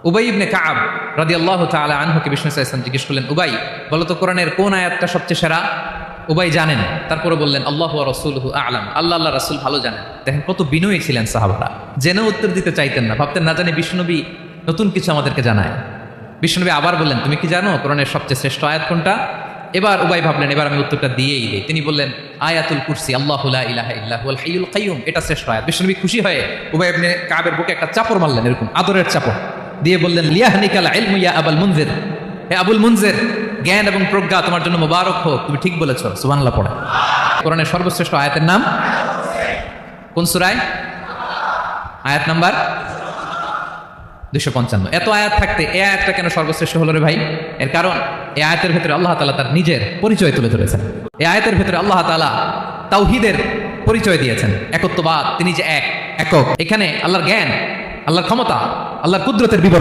উবাই ইবনে কাব রাদিয়াল্লাহু তাআলা আনহুকে বিষ্ণু সাল্লাল্লাহু আলাইহি ওয়াসাল্লাম জিজ্ঞেস করলেন, উবাই বলো তো কোরআনের কোন আয়াতটা সবচেয়ে সেরা? উবাই জানেন, তারপরে বললেন আল্লাহু ওয়া রাসূলুহু আ'লাম, আল্লাহ আল্লাহ রাসূল ভালো জানেন। দেখেন কত বিনয়ী ছিলেন সাহাবারা, জেনে উত্তর দিতে চাইতেন না, ভাবতেন না জানি বিষ্ণুনবী নতুন কিছু আমাদেরকে জানায়। বিষ্ণুনবী আবার বললেন, তুমি কি জানো কোরআনের সবচেয়ে শ্রেষ্ঠ আয়াত কোনটা? এবার উবাই ভাবলেন এবার আমি উত্তরটা দিয়েই দিই। তিনি বললেন আয়াতুল কুরসি, আল্লাহু লা ইলাহা ইল্লা হুয়াল হাইয়ুল কাইয়্যুম, এটা শ্রেষ্ঠ আয়াত। বিষ্ণুনবী খুশি হয়ে উবাই ইবনে কাবের বুকে একটা চাপড় মারলেন, এরকম আদরের চাপড় দিয়ে বললেন, লিয়াহনিকাল ইলমু ইয়া আবুল মুনজির, হে আবুল মুনজির, জ্ঞান এবং প্রজ্ঞা তোমার জন্য মোবারক হোক, তুমি ঠিক বলেছো। সুবহানাল্লাহ পড়ে। কোরআনের সর্বশ্রেষ্ঠ আয়াতের নাম কোন সূরায়? আয়াত নাম্বার 255। এত আয়াত থাকতে এই আয়াতটা কেন সর্বশ্রেষ্ঠ হলো রে ভাই? এর কারণ এই আয়াতের ভেতরে আল্লাহ তাআলা তার নিজের পরিচয় তুলে ধরেছেন। এই আয়াতের ভেতরে আল্লাহ তাআলা তাওহীদের পরিচয় দিয়েছেন, একত্ববাদ, তিনি যে একক। এখানে আল্লাহর জ্ঞান, আল্লাহর ক্ষমতা, আল্লাহর কুদরতের বিবরণ।